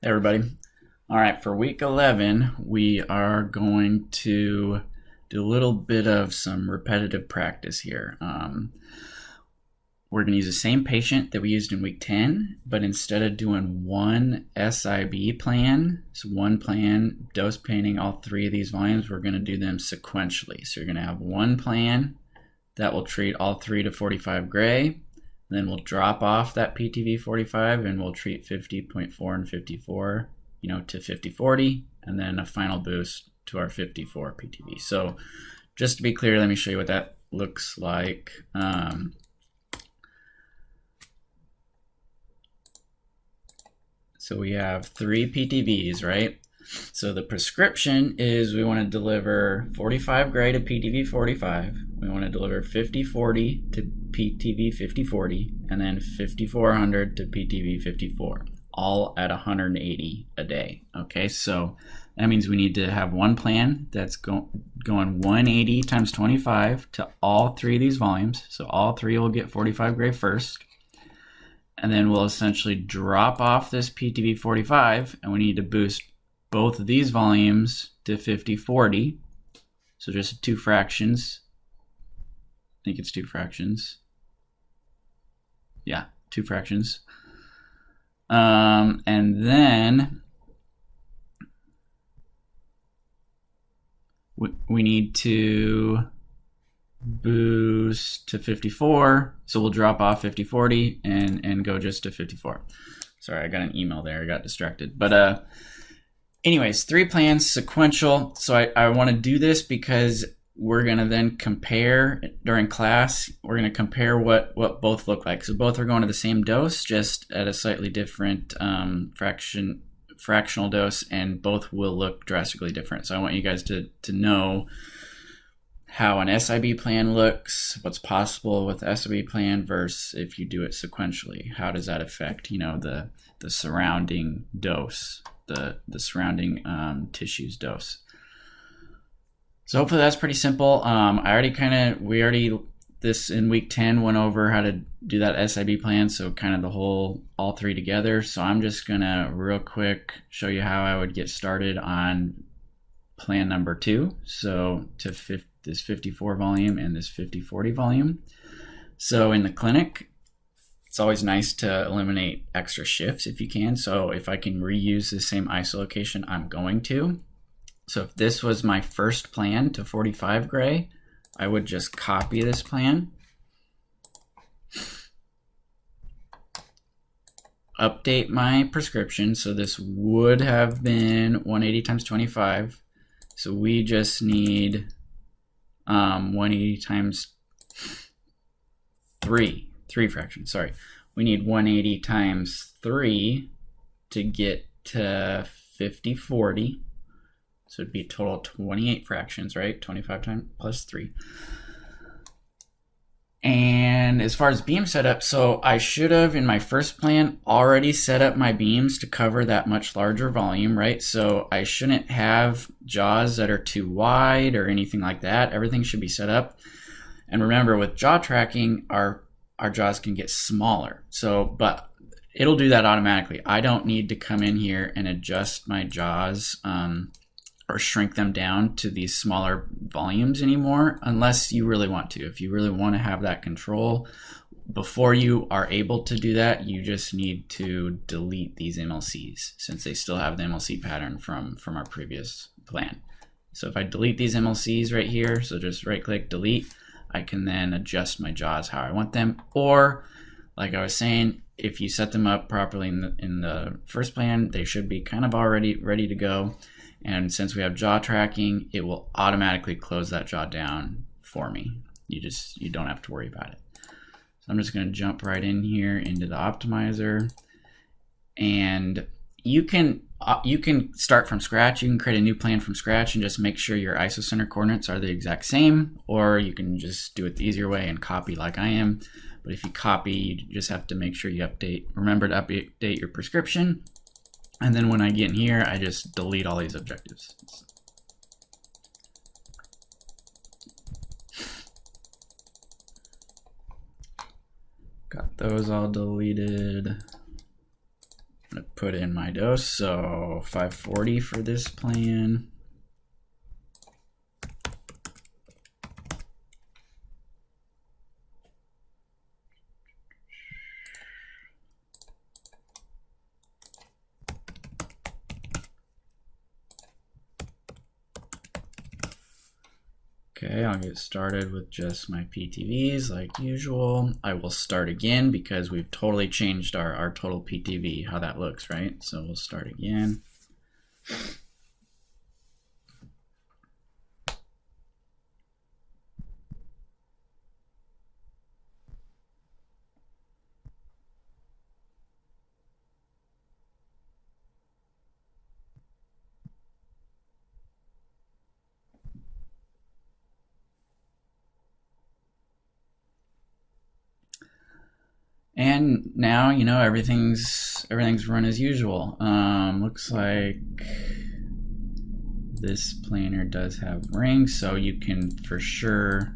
Hey everybody. All right, for week 11, we are going to do a little bit of some repetitive practice here. We're going to use the same patient that we used in week 10, but instead of doing one SIB plan, so one plan, dose painting all three of these volumes, we're going to do them sequentially. So you're going to have one plan that will treat all 3 to 45 gray. Then we'll drop off that PTV 45 and we'll treat 50.4 and 54, to 50/40, and then a final boost to our 54 PTV. So just to be clear, let me show you what that looks like. So we have 3 PTVs, right? So the prescription is we want to deliver 45 gray to PTV 45. We want to deliver 50/40 to PTV 50/40, and then 5400 to PTV 54, all at 180 a day. Okay, so that means we need to have one plan that's going 180 times 25 to all 3 of these volumes. So all 3 will get 45 gray first. And then we'll essentially drop off this PTV 45, and we need to boost both of these volumes to 50/40. So just 2 fractions. I think it's 2 fractions. Yeah, 2 fractions. And then we need to boost to 54. So we'll drop off 50/40 and go just to 54. Sorry, I got an email there. I got distracted. But anyways, 3 plans, sequential. So I want to do this because we're going to then compare during class. We're going to compare what both look like. So both are going to the same dose, just at a slightly different fractional dose, and both will look drastically different. So I want you guys to know how an SIB plan looks, what's possible with SIB plan versus if you do it sequentially. How does that affect, the surrounding dose, the surrounding tissues dose. So hopefully that's pretty simple. This in week 10 went over how to do that SIB plan, so kind of all 3 together. So I'm just gonna real quick show you how I would get started on plan number 2. So to this 54 volume and this 50/40 volume. So in the clinic, it's always nice to eliminate extra shifts if you can. So if I can reuse the same ISO location, I'm going to. So if this was my first plan to 45 gray, I would just copy this plan, update my prescription. So this would have been 180 times 25. So we just need 180 times 3 fractions, sorry. We need 180 times 3 to get to 50/40. So it'd be a total of 28 fractions, right? 25 times plus 3. And as far as beam setup, so I should have in my first plan already set up my beams to cover that much larger volume, right? So I shouldn't have jaws that are too wide or anything like that. Everything should be set up. And remember, with jaw tracking, our jaws can get smaller. So, but it'll do that automatically. I don't need to come in here and adjust my jaws or shrink them down to these smaller volumes anymore, unless you really want to. If you really want to have that control, before you are able to do that, you just need to delete these MLCs, since they still have the MLC pattern from our previous plan. So if I delete these MLCs right here, so just right click, delete, I can then adjust my jaws how I want them. Or like I was saying, if you set them up properly in the first plan, they should be kind of already ready to go. And since we have jaw tracking, it will automatically close that jaw down for me. You don't have to worry about it. So I'm just going to jump right in here into the optimizer, and you can start from scratch. You can create a new plan from scratch and just make sure your isocenter coordinates are the exact same, or you can just do it the easier way and copy like I am. But if you copy, you just have to make sure you remember to update your prescription. And then when I get in here, I just delete all these objectives. Got those all deleted. I'm gonna put in my dose, so 540 for this plan. Okay, I'll get started with just my PTVs like usual. I will start again because we've totally changed our total PTV, how that looks, right? So we'll start again. And now, you know, everything's run as usual. Looks like this planner does have rings, so you can for sure.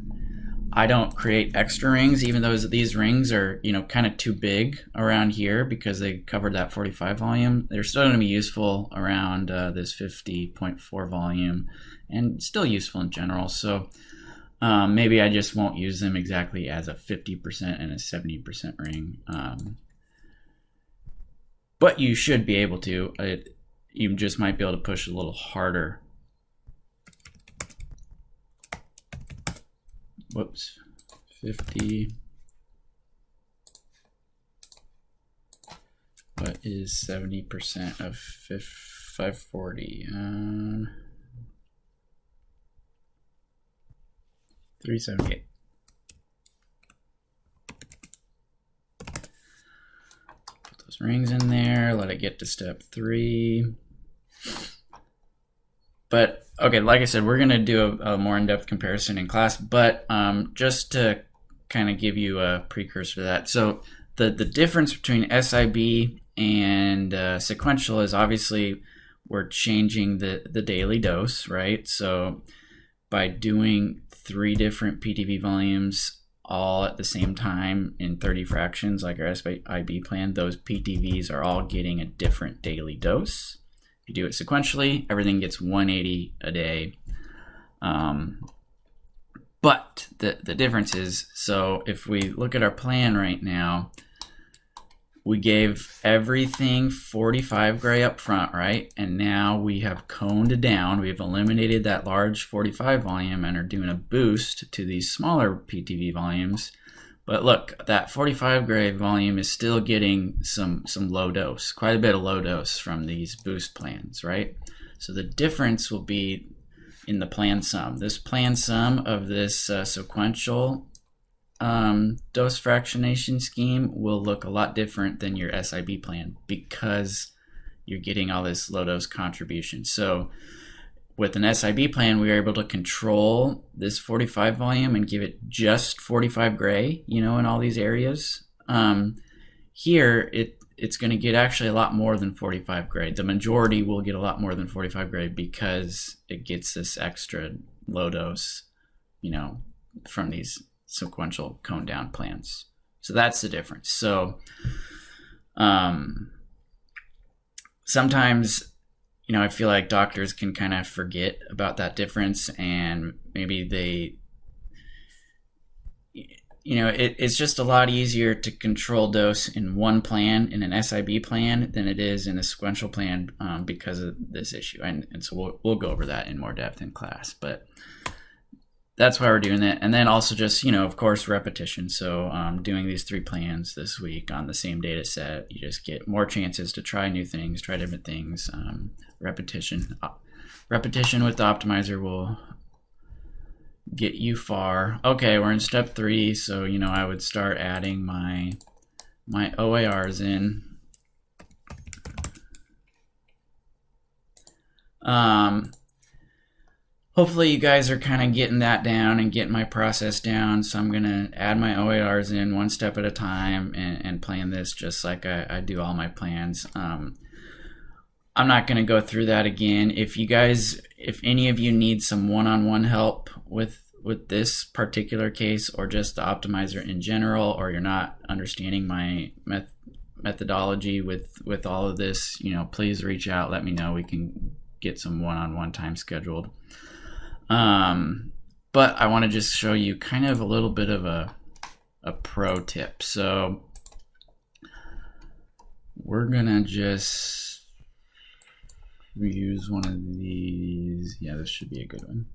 I don't create extra rings, even though these rings are, you know, kind of too big around here because they covered that 45 volume. They're still going to be useful around this 50.4 volume, and still useful in general. So. Maybe I just won't use them exactly as a 50% and a 70% ring. But you should be able to. You just might be able to push a little harder. Whoops. 50. What is 70% of 540? 378. Put those rings in there, let it get to step 3. But okay, like I said, we're gonna do a more in-depth comparison in class, but just to kind of give you a precursor to that. So the difference between SIB and sequential is obviously we're changing the daily dose, right? So by doing 3 different PTV volumes all at the same time in 30 fractions like our SIB plan, those PTVs are all getting a different daily dose. If you do it sequentially, everything gets 180 a day. But the difference is, so if we look at our plan right now, we gave everything 45 gray up front, right? And now we have coned down. We've eliminated that large 45 volume and are doing a boost to these smaller PTV volumes. But look, that 45 gray volume is still getting some low dose, quite a bit of low dose from these boost plans, right? So the difference will be in the plan sum. This plan sum of this sequential dose fractionation scheme will look a lot different than your SIB plan because you're getting all this low dose contribution. So with an SIB plan, we are able to control this 45 volume and give it just 45 gray, you know, in all these areas. Here, it's going to get actually a lot more than 45 gray. The majority will get a lot more than 45 gray because it gets this extra low dose, you know, from these sequential cone down plans. So that's the difference. So sometimes, you know, I feel like doctors can kind of forget about that difference, and maybe they, you know, it's just a lot easier to control dose in one plan, in an SIB plan, than it is in a sequential plan because of this issue. And so we'll go over that in more depth in class. But that's why we're doing that. And then also just, you know, of course, repetition. So doing these 3 plans this week on the same data set, you just get more chances to try new things, try different things. Repetition with the optimizer will get you far. Okay, we're in step 3. So, you know, I would start adding my OARs in. Hopefully you guys are kind of getting that down and getting my process down. So I'm going to add my OARs in one step at a time and plan this just like I do all my plans. I'm not going to go through that again. If any of you need some one-on-one help with this particular case, or just the optimizer in general, or you're not understanding my methodology with all of this, please reach out. Let me know. We can get some one-on-one time scheduled. But I want to just show you kind of a little bit of a pro tip. So we're gonna just use one of these. Yeah, this should be a good one.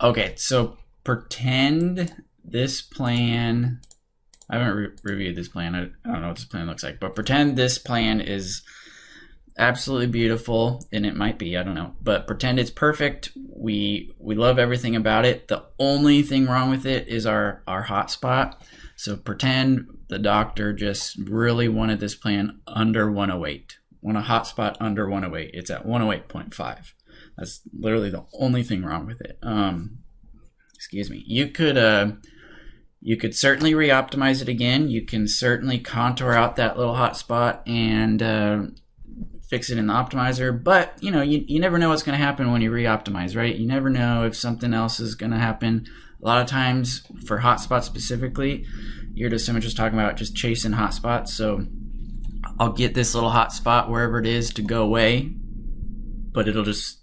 Okay, so pretend this plan, I haven't reviewed this plan. I don't know what this plan looks like, but pretend this plan is absolutely beautiful, and it might be, I don't know, but pretend it's perfect. We love everything about it. The only thing wrong with it is our hotspot. So pretend the doctor just really wanted this plan under 108. Want a hotspot under 108. It's at 108.5. That's literally the only thing wrong with it. Excuse me. You could certainly re-optimize it again. You can certainly contour out that little hotspot and fix it in the optimizer. But you never know what's going to happen when you re-optimize, right? You never know if something else is going to happen. A lot of times for hotspots specifically, you're just talking about just chasing hotspots. So I'll get this little hotspot wherever it is to go away, but it'll just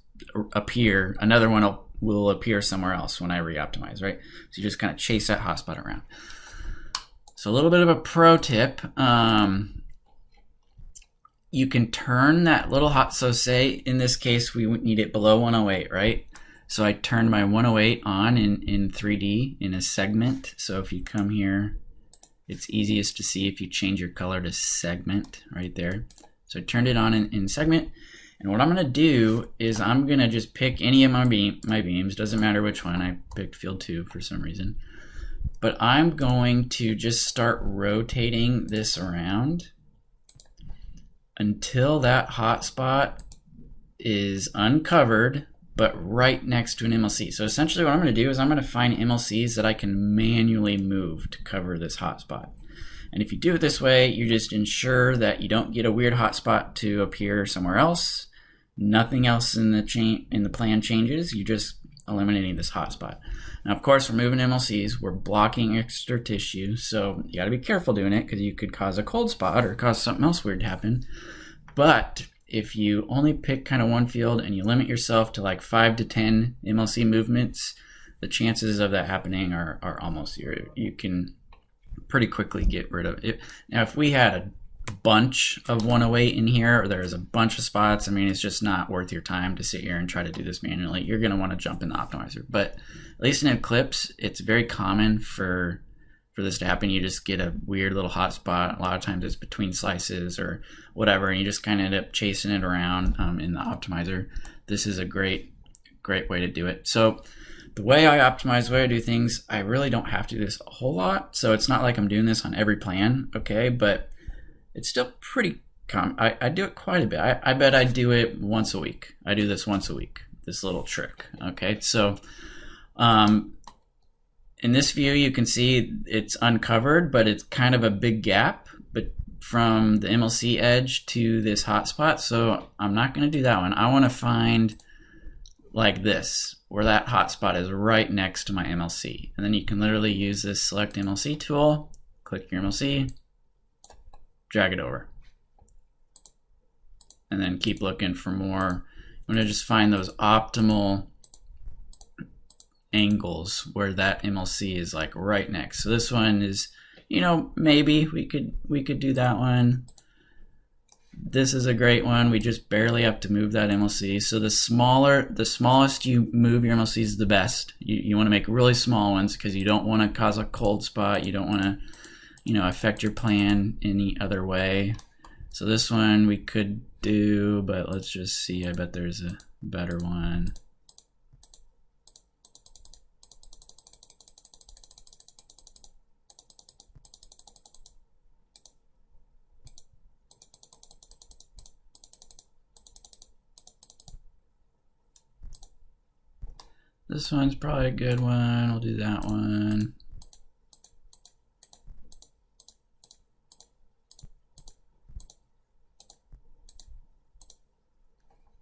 appear, another one will appear somewhere else when I re-optimize, right? So you just kind of chase that hotspot around. So a little bit of a pro tip. You can turn that little so say in this case we need it below 108, right? So I turned my 108 on in 3D in a segment. So if you come here, it's easiest to see if you change your color to segment right there. So I turned it on in segment. And what I'm going to do is I'm going to just pick any of my beams. Doesn't matter which one. I picked field 2 for some reason. But I'm going to just start rotating this around until that hotspot is uncovered, but right next to an MLC. So essentially what I'm going to do is I'm going to find MLCs that I can manually move to cover this hotspot. And if you do it this way, you just ensure that you don't get a weird hotspot to appear somewhere else. Nothing else in the plan changes. You're just eliminating this hotspot. Now, of course, we're moving MLCs. We're blocking extra tissue, so you got to be careful doing it because you could cause a cold spot or cause something else weird to happen. But if you only pick kind of one field and you limit yourself to like 5 to 10 MLC movements, the chances of that happening are almost zero. You can pretty quickly get rid of it. Now, if we had a bunch of 108 in here, or there's a bunch of spots, I mean, it's just not worth your time to sit here and try to do this manually. You're going to want to jump in the optimizer. But at least in Eclipse, it's very common for this to happen. You just get a weird little hotspot. A lot of times it's between slices or whatever, and you just kind of end up chasing it around in the optimizer. This is a great way to do it. So the way I optimize, the way I do things, I really don't have to do this a whole lot. So it's not like I'm doing this on every plan, okay? But it's still pretty common. I do it quite a bit. I bet I do it once a week. I do this once a week, this little trick, okay? So in this view, you can see it's uncovered, but it's kind of a big gap but from the MLC edge to this hotspot. So I'm not going to do that one. I want to find like this, where that hotspot is right next to my MLC. And then you can literally use this select MLC tool, click your MLC, drag it over, and then keep looking for more. I'm going to just find those optimal angles where that MLC is like right next. So this one is, maybe we could do that one. This is a great one. We just barely have to move that MLC. So the smallest you move your MLCs, the best. You want to make really small ones because you don't want to cause a cold spot. You don't want to, affect your plan any other way. So this one we could do, but let's just see. I bet there's a better one. This one's probably a good one. I'll do that one.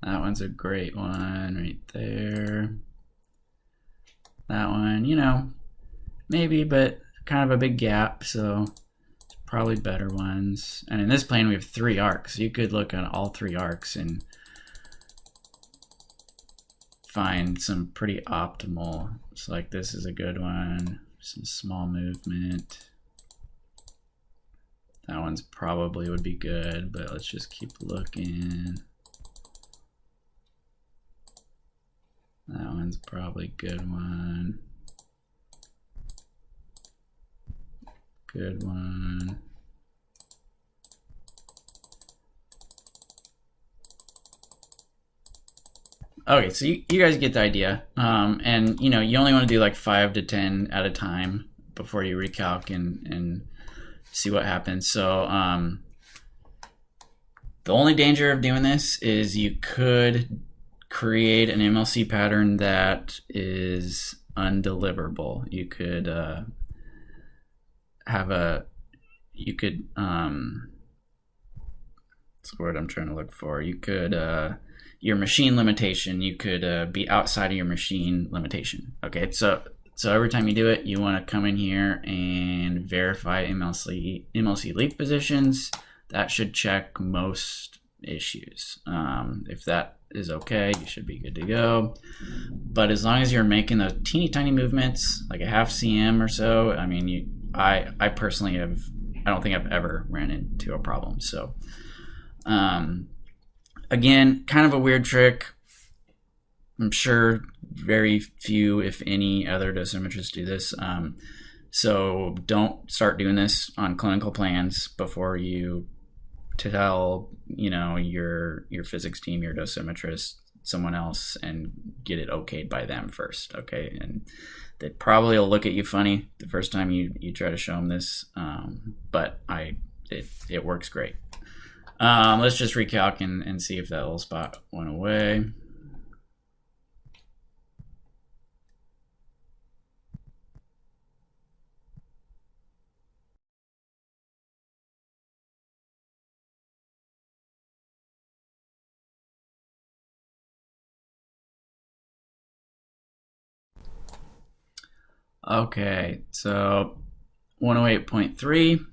That one's a great one right there. That one, maybe, but kind of a big gap, so probably better ones. And in this plane we have 3 arcs. You could look at all 3 arcs and find some pretty optimal. So like this is a good one. Some small movement. That one's probably would be good, but let's just keep looking. That one's probably a good one. Good one. Okay, so you guys get the idea. And you know, you only want to do like 5 to 10 at a time before you recalc and see what happens. So the only danger of doing this is you could create an MLC pattern that is undeliverable. You could have a, you could, what's the word I'm trying to look for? You could, your machine limitation, you could be outside of your machine limitation. Okay, so every time you do it, you want to come in here and verify MLC leak positions. That should check most issues. If that is okay, you should be good to go. But as long as you're making those teeny tiny movements, like a half cm or so, I mean, I personally have, I don't think I've ever ran into a problem. So again, kind of a weird trick. I'm sure very few, if any, other dosimetrists do this. So don't start doing this on clinical plans before you tell, you know, your physics team, your dosimetrist, someone else, and get it okayed by them first. Okay, and they probably will look at you funny the first time you try to show them this, but it works great. Let's just recalc and see if that little spot went away. Okay, so 108.3.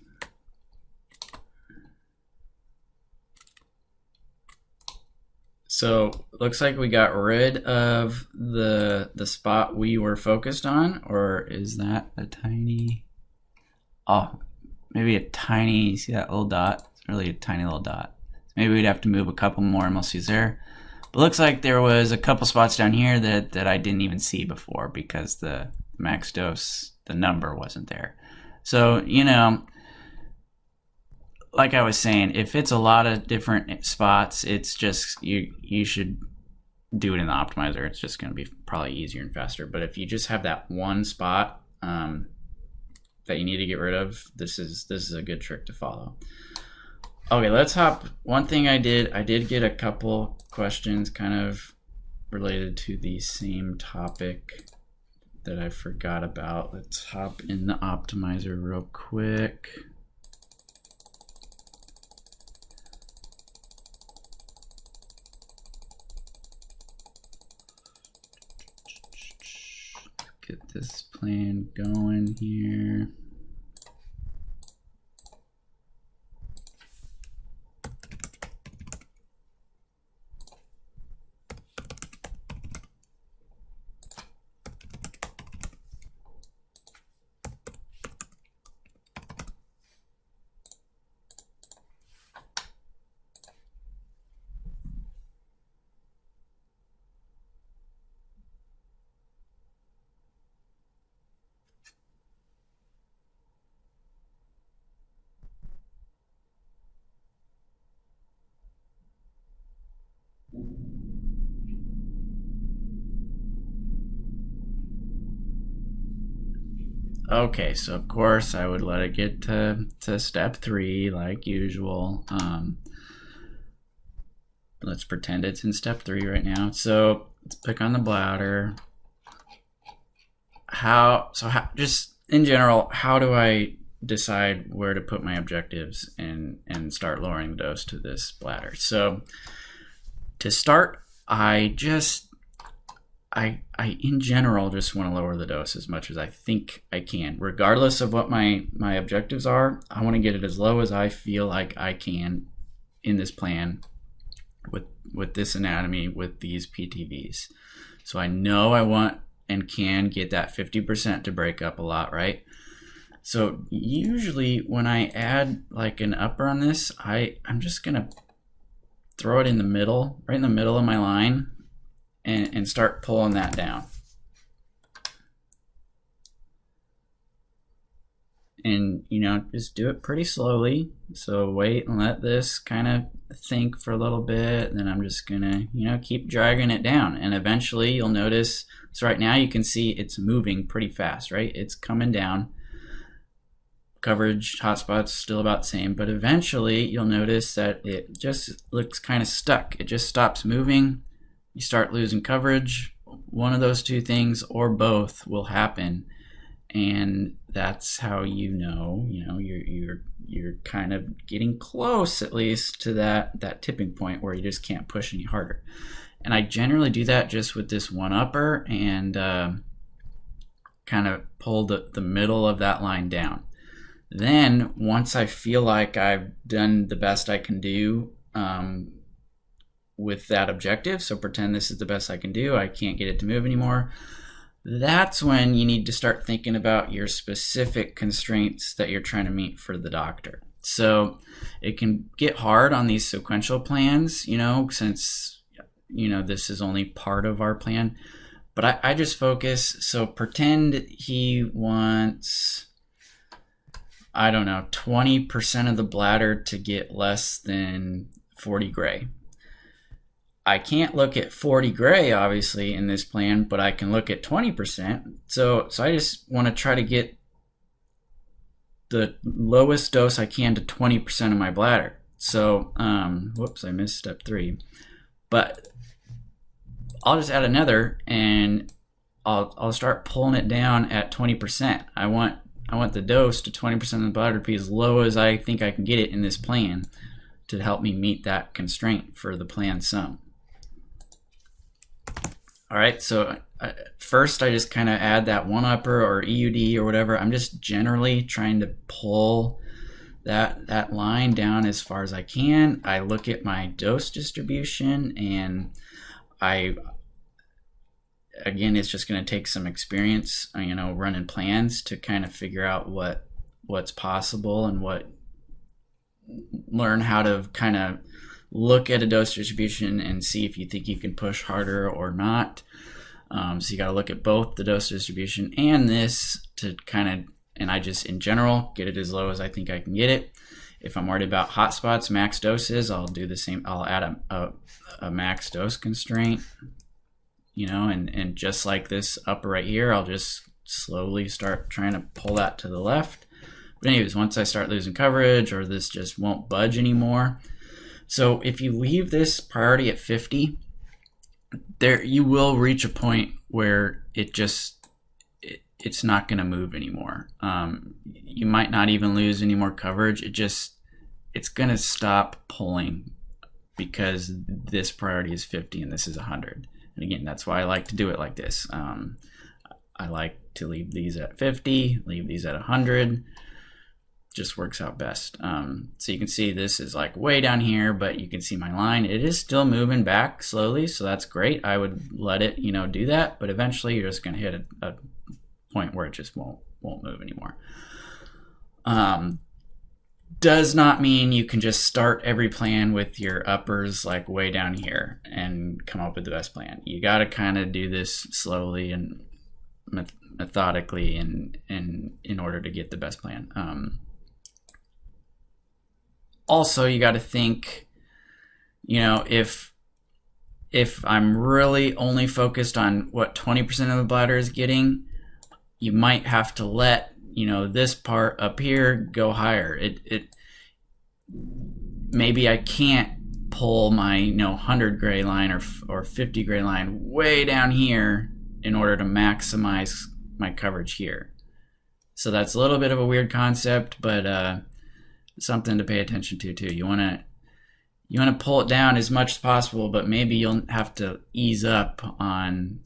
So looks like we got rid of the spot we were focused on, or is that a tiny? Oh, maybe a tiny. You see that little dot? It's really a tiny little dot. So maybe we'd have to move a couple more MLCs there. But looks like there was a couple spots down here that I didn't even see before because the max dose, the number wasn't there. So, you know, like I was saying, if it's a lot of different spots, it's just, you should do it in the optimizer. It's just going to be probably easier and faster. But if you just have that one spot that you need to get rid of, this is a good trick to follow. Okay, let's hop. One thing I did get a couple questions kind of related to the same topic that I forgot about. Let's hop in the optimizer real quick. Get this plan going here. Okay, so of course I would let it get to step 3 like usual. Let's pretend it's in step 3 right now. So let's pick on the bladder. Just in general, how do I decide where to put my objectives and start lowering the dose to this bladder? So to start, I I in general just want to lower the dose as much as I think I can, regardless of what my objectives are. I want to get it as low as I feel like I can in this plan with this anatomy, with these PTVs. So I know I want and can get that 50% to break up a lot, right? So usually when I add like an upper on this, I'm just gonna throw it in the middle, right in the middle of my line, and start pulling that down. And, you know, just do it pretty slowly. So wait and let this kind of think for a little bit. Then I'm just gonna, you know, keep dragging it down. And eventually you'll notice, so right now you can see it's moving pretty fast, right? It's coming down. Coverage, hotspots still about the same, but eventually you'll notice that it just looks kind of stuck. It just stops moving. You start losing coverage. One of those two things or both will happen, and that's how you know you're kind of getting close, at least, to that tipping point where you just can't push any harder. And I generally do that just with this one upper and kind of pull the middle of that line down. Then once I feel like I've done the best I can do with that objective, so pretend this is the best I can do, I can't get it to move anymore, that's when you need to start thinking about your specific constraints that you're trying to meet for the doctor. So it can get hard on these sequential plans, you know, since, you know, this is only part of our plan. But I just focus, so pretend he wants, I don't know, 20% of the bladder to get less than 40 gray. I can't look at 40 gray, obviously, in this plan, but I can look at 20%. So I just want to try to get the lowest dose I can to 20% of my bladder. So, whoops, I missed step 3. But I'll just add another, and I'll start pulling it down at 20%. I want the dose to 20% of the bladder to be as low as I think I can get it in this plan to help me meet that constraint for the plan sum. All right, so first I just kind of add that one upper or EUD or whatever. I'm just generally trying to pull that line down as far as I can. I look at my dose distribution, and again, it's just going to take some experience, you know, running plans to kind of figure out what's possible and learn how to kind of look at a dose distribution and see if you think you can push harder or not. So you got to look at both the dose distribution and this to kind of, and I just in general get it as low as I think I can get it. If I'm worried about hotspots, max doses, I'll do the same. I'll add a max dose constraint, you know, and just like this upper right here, I'll just slowly start trying to pull that to the left. But anyways, once I start losing coverage or this just won't budge anymore. So if you leave this priority at 50, there you will reach a point where it's not going to move anymore. You might not even lose any more coverage. It's going to stop pulling because this priority is 50 and this is 100. And again, that's why I like to do it like this. I like to leave these at 50, leave these at 100. Just works out best. So you can see this is like way down here, but you can see my line. It is still moving back slowly, so that's great. I would let it, you know, do that, but eventually you're just going to hit a point where it just won't move anymore. Does not mean you can just start every plan with your uppers like way down here and come up with the best plan. You got to kind of do this slowly and methodically and in order to get the best plan. Also, you got to think, you know, if I'm really only focused on what 20% of the bladder is getting, you might have to let, you know, this part up here go higher. Maybe I can't pull my, you know, 100 gray line or 50 gray line way down here in order to maximize my coverage here. So that's a little bit of a weird concept, but something to pay attention to too. You want to pull it down as much as possible, but maybe you'll have to ease up on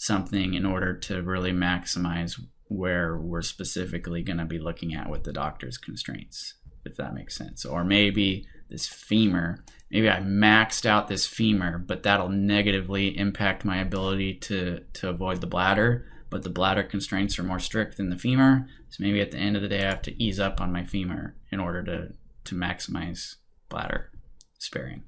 something in order to really maximize where we're specifically going to be looking at with the doctor's constraints, if that makes sense. Or maybe this femur, maybe I maxed out this femur, but that'll negatively impact my ability to avoid the bladder, but the bladder constraints are more strict than the femur. So maybe at the end of the day, I have to ease up on my femur in order to maximize bladder sparing.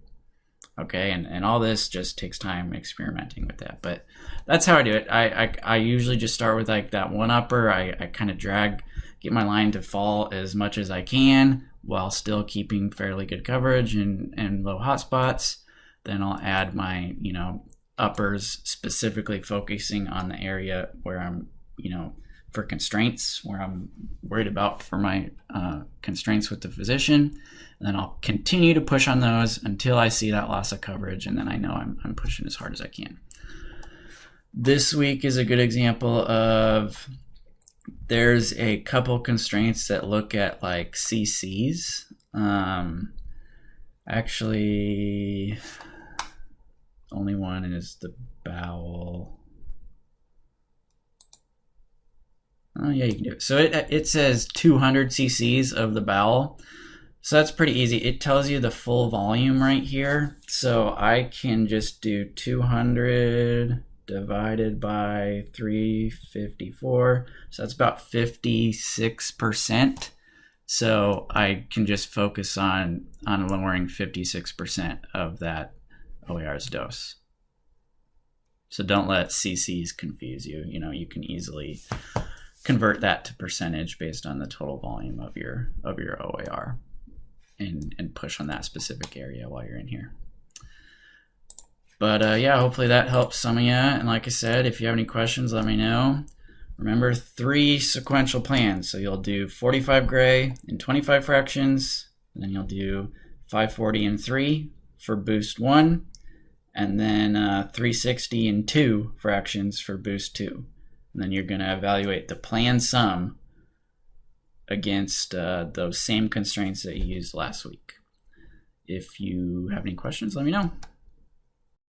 Okay, and all this just takes time experimenting with that. But that's how I do it. I usually just start with like that one upper. I kind of get my line to fall as much as I can while still keeping fairly good coverage and low hot spots. Then I'll add my, uppers, specifically focusing on the area where I'm, for constraints, where I'm worried about for my constraints with the physician. And then I'll continue to push on those until I see that loss of coverage, and then I know I'm pushing as hard as I can. This week is a good example of, there's a couple constraints that look at like CCs. Actually, only one is the bowel. Oh yeah, you can do it. So it says 200 cc's of the bowel. So that's pretty easy. It tells you the full volume right here. So I can just do 200 divided by 354. So that's about 56%. So I can just focus on lowering 56% of that OAR's dose. So don't let CCs confuse you. You can easily convert that to percentage based on the total volume of your OAR. And push on that specific area while you're in here. But yeah, hopefully that helps some of you. And like I said, if you have any questions, let me know. Remember, 3 sequential plans. So you'll do 45 gray in 25 fractions, and then you'll do 540 in 3 for boost 1, and then 360 in 2 fractions for boost 2. And then you're going to evaluate the plan sum against those same constraints that you used last week. If you have any questions, let me know.